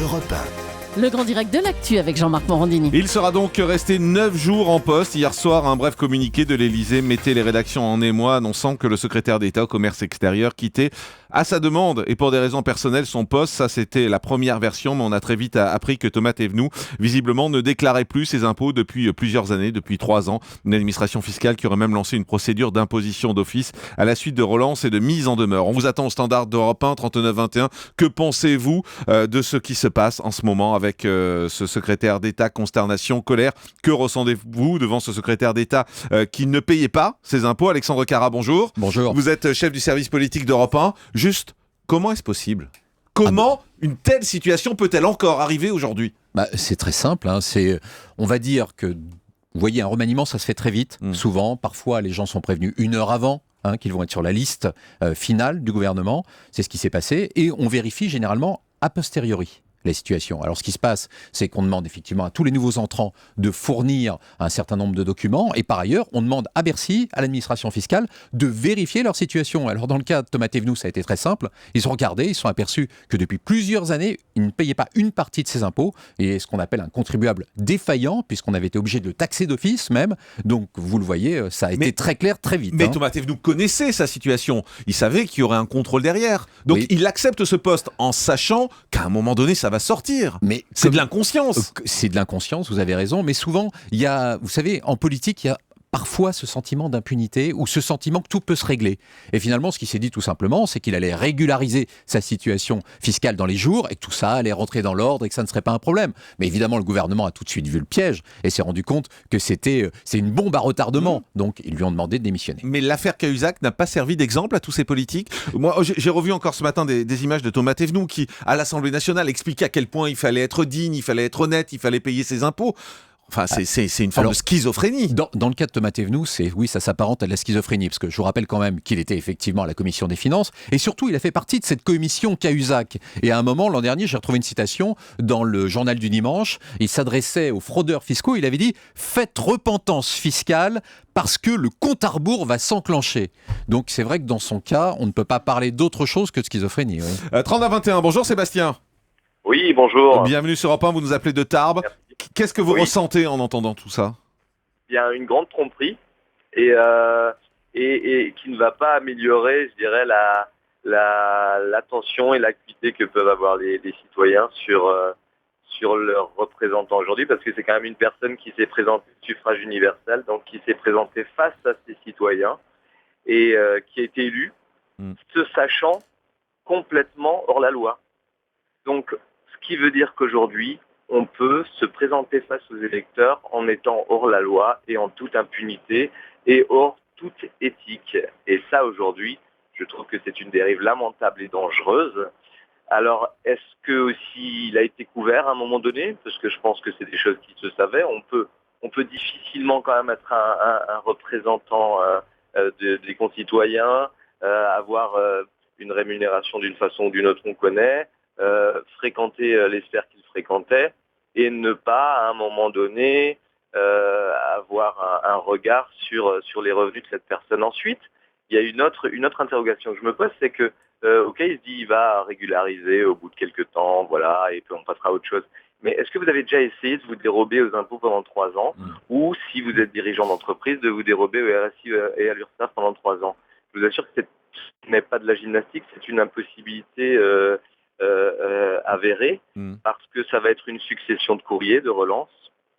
Europe 1. Le grand direct de l'actu avec Jean-Marc Morandini. Il sera donc resté 9 jours en poste. Hier soir, un bref communiqué de l'Élysée mettait les rédactions en émoi, annonçant que le secrétaire d'État au commerce extérieur quittait à sa demande et pour des raisons personnelles son poste. Ça, c'était la première version, mais on a très vite appris que Thomas Thévenoud, visiblement, ne déclarait plus ses impôts depuis plusieurs années, depuis 3 ans. Une administration fiscale qui aurait même lancé une procédure d'imposition d'office à la suite de relances et de mise en demeure. On vous attend au standard d'Europe 1, 39-21. Que pensez-vous de ce qui se passe en ce moment avec ce secrétaire d'État? Consternation, colère. Que ressentez-vous devant ce secrétaire d'État qui ne payait pas ses impôts? Alexandre Cara, bonjour. Bonjour. Vous êtes chef du service politique d'Europe 1. Juste, comment est-ce possible? Comment une telle situation peut-elle encore arriver aujourd'hui? C'est très simple. On va dire que, vous voyez, un remaniement, ça se fait très vite. Souvent, parfois, les gens sont prévenus 1 heure avant qu'ils vont être sur la liste finale du gouvernement. C'est ce qui s'est passé. Et on vérifie généralement a posteriori les situations. Alors, ce qui se passe, c'est qu'on demande effectivement à tous les nouveaux entrants de fournir un certain nombre de documents. Et par ailleurs, on demande à Bercy, à l'administration fiscale, de vérifier leur situation. Alors, dans le cas de Thomas Thévenoud, ça a été très simple. Ils ont regardé, ils sont aperçus que depuis plusieurs années, il ne payait pas une partie de ses impôts. Et ce qu'on appelle un contribuable défaillant, puisqu'on avait été obligé de le taxer d'office même. Donc, vous le voyez, ça a été très clair, très vite. Mais Thomas Thévenoud connaissait sa situation. Il savait qu'il y aurait un contrôle derrière. Donc, il accepte ce poste en sachant qu'à un moment donné, ça va sortir. Mais c'est de l'inconscience. C'est de l'inconscience, vous avez raison. Mais souvent, vous savez, en politique, il y a parfois ce sentiment d'impunité ou ce sentiment que tout peut se régler. Et finalement, ce qu'il s'est dit tout simplement, c'est qu'il allait régulariser sa situation fiscale dans les jours et que tout ça allait rentrer dans l'ordre et que ça ne serait pas un problème. Mais évidemment, le gouvernement a tout de suite vu le piège et s'est rendu compte que c'est une bombe à retardement. Donc, ils lui ont demandé de démissionner. Mais l'affaire Cahuzac n'a pas servi d'exemple à tous ces politiques. Moi, j'ai revu encore ce matin des images de Thomas Thévenoud qui, à l'Assemblée nationale, expliquait à quel point il fallait être digne, il fallait être honnête, il fallait payer ses impôts. Enfin, c'est une forme de schizophrénie. Dans le cas de Thomas Thévenoud, ça s'apparente à de la schizophrénie, parce que je vous rappelle quand même qu'il était effectivement à la commission des finances, et surtout, il a fait partie de cette commission Cahuzac. Et à un moment, l'an dernier, j'ai retrouvé une citation dans le journal du dimanche. Il s'adressait aux fraudeurs fiscaux, il avait dit « Faites repentance fiscale parce que le compte à rebours va s'enclencher ». Donc c'est vrai que dans son cas, on ne peut pas parler d'autre chose que de schizophrénie. Oui. 30-21, bonjour Sébastien. Oui, bonjour. Bienvenue sur Europe 1, vous nous appelez de Tarbes. Merci. Qu'est-ce que vous ressentez en entendant tout ça? Il y a une grande tromperie et qui ne va pas améliorer, je dirais, l'attention et l'acuité que peuvent avoir les citoyens sur leurs représentants aujourd'hui, parce que c'est quand même une personne qui s'est présentée au suffrage universel, donc qui s'est présentée face à ses citoyens et qui a été élu, se sachant complètement hors la loi. Donc, ce qui veut dire qu'aujourd'hui, on peut se présenter face aux électeurs en étant hors la loi et en toute impunité et hors toute éthique. Et ça, aujourd'hui, je trouve que c'est une dérive lamentable et dangereuse. Alors, est-ce que aussi il a été couvert à un moment donné? Parce que je pense que c'est des choses qui se savaient. On peut difficilement quand même être un représentant des concitoyens, avoir une rémunération d'une façon ou d'une autre, on connaît, fréquenter les sphères qu'il fréquentait et ne pas, à un moment donné, avoir un regard sur les revenus de cette personne. Ensuite, il y a une autre interrogation que je me pose, c'est que, il se dit il va régulariser au bout de quelques temps, voilà, et puis on passera à autre chose. Mais est-ce que vous avez déjà essayé de vous dérober aux impôts pendant 3 ans, ou si vous êtes dirigeant d'entreprise, de vous dérober au RSI et à l'URSSAF pendant 3 ans? Je vous assure que ce n'est pas de la gymnastique, c'est une impossibilité avérée, parce que ça va être une succession de courriers, de relances,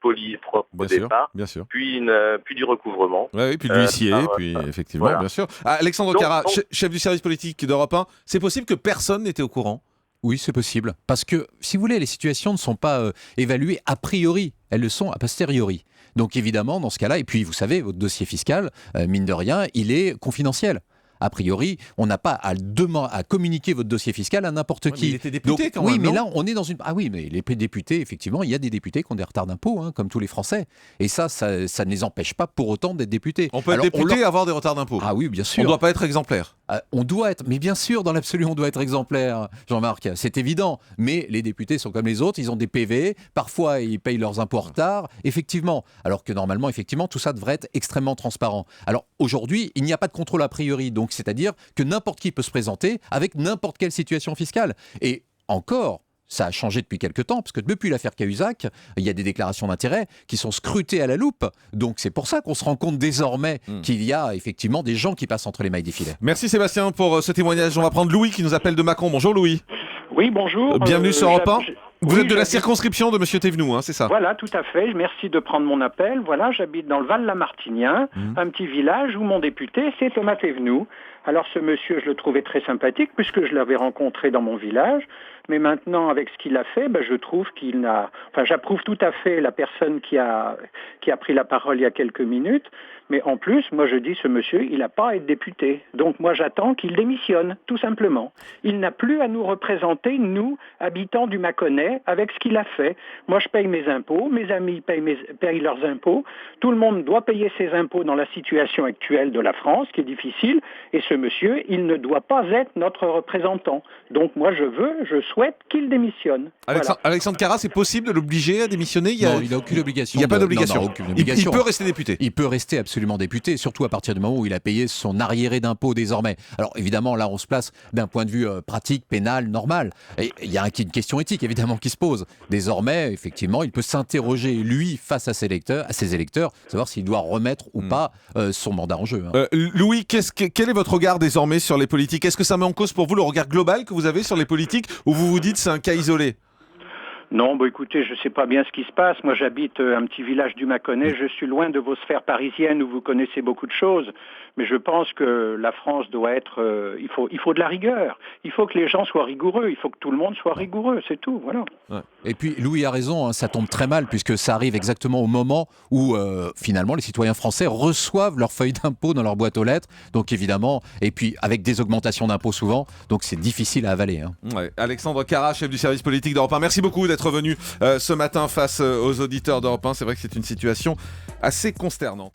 poli et propre au départ, puis du recouvrement. Oui, puis de l'huissier, puis effectivement, voilà. Bien sûr. Alexandre Cara, chef du service politique d'Europe 1, c'est possible que personne n'était au courant? Oui, c'est possible. Parce que, si vous voulez, les situations ne sont pas évaluées a priori, elles le sont a posteriori. Donc évidemment, dans ce cas-là, et puis vous savez, votre dossier fiscal, mine de rien, il est confidentiel. A priori, on n'a pas à communiquer votre dossiçier fiscal à n'importe qui. Mais il était député. Donc, quand oui, même, mais non? là, on est dans une... Ah oui, mais les députés, effectivement, il y a des députés qui ont des retards d'impôts, comme tous les Français. Et ça ne les empêche pas pour autant d'être députés. On peut être député et avoir des retards d'impôts. Ah oui, bien sûr. On ne doit pas être exemplaire. On doit être, mais bien sûr, dans l'absolu, on doit être exemplaire, Jean-Marc, c'est évident. Mais les députés sont comme les autres, ils ont des PV, parfois ils payent leurs impôts en retard, effectivement. Alors que normalement, effectivement, tout ça devrait être extrêmement transparent. Alors aujourd'hui, il n'y a pas de contrôle a priori, donc c'est-à-dire que n'importe qui peut se présenter avec n'importe quelle situation fiscale. Et encore, ça a changé depuis quelques temps, parce que depuis l'affaire Cahuzac, il y a des déclarations d'intérêt qui sont scrutées à la loupe. Donc c'est pour ça qu'on se rend compte désormais qu'il y a effectivement des gens qui passent entre les mailles des filets. Merci Sébastien pour ce témoignage. On va prendre Louis qui nous appelle de Mâcon. Bonjour Louis. Oui, bonjour. Bienvenue sur Europe 1. Vous Oui, êtes de la j'habite- circonscription de Monsieur Thévenoud, hein, c'est ça? Voilà, tout à fait. Merci de prendre mon appel. Voilà, j'habite dans le Val-la-Martinien, un petit village où mon député, c'est Thomas Thévenoud. Alors ce monsieur, je le trouvais très sympathique puisque je l'avais rencontré dans mon village. Mais maintenant, avec ce qu'il a fait, je trouve qu'il n'a... Enfin, j'approuve tout à fait la personne qui a pris la parole il y a quelques minutes. Mais en plus, moi je dis, ce monsieur, il n'a pas à être député. Donc moi j'attends qu'il démissionne, tout simplement. Il n'a plus à nous représenter, nous, habitants du Mâconnais, avec ce qu'il a fait. Moi je paye mes impôts, mes amis payent leurs impôts. Tout le monde doit payer ses impôts dans la situation actuelle de la France, qui est difficile. Et ce monsieur, il ne doit pas être notre représentant. Donc moi je souhaite qu'il démissionne. Alexandre Carra, c'est possible de l'obliger à démissionner? Non, il n'a aucune obligation. Il n'y a pas d'obligation. Non, aucune Il obligation. peut rester député. Il peut rester absolument député, surtout à partir du moment où il a payé son arriéré d'impôt désormais. Alors évidemment, là, on se place d'un point de vue pratique, pénal, normal. Et il y a une question éthique, évidemment, qui se pose. Désormais, effectivement, il peut s'interroger, lui, face à ses électeurs, savoir s'il doit remettre ou pas son mandat en jeu. Louis, quel est votre regard désormais sur les politiques? Est-ce que ça met en cause pour vous le regard global que vous avez sur les politiques, ou vous vous dites c'est un cas isolé? Non, écoutez, je ne sais pas bien ce qui se passe. Moi, j'habite un petit village du Mâconnais. Je suis loin de vos sphères parisiennes où vous connaissez beaucoup de choses. Mais je pense que la France doit être... il faut de la rigueur. Il faut que les gens soient rigoureux. Il faut que tout le monde soit rigoureux. C'est tout, voilà. Ouais. Et puis, Louis a raison, hein, ça tombe très mal, puisque ça arrive exactement au moment où, finalement, les citoyens français reçoivent leur feuille d'impôt dans leur boîte aux lettres. Donc, évidemment, et puis avec des augmentations d'impôts souvent. Donc, c'est difficile à avaler. Hein. Ouais. Alexandre Carra, chef du service politique d'Europe 1. Merci beaucoup d'être venu ce matin face aux auditeurs d'Europe 1. C'est vrai que c'est une situation assez consternante.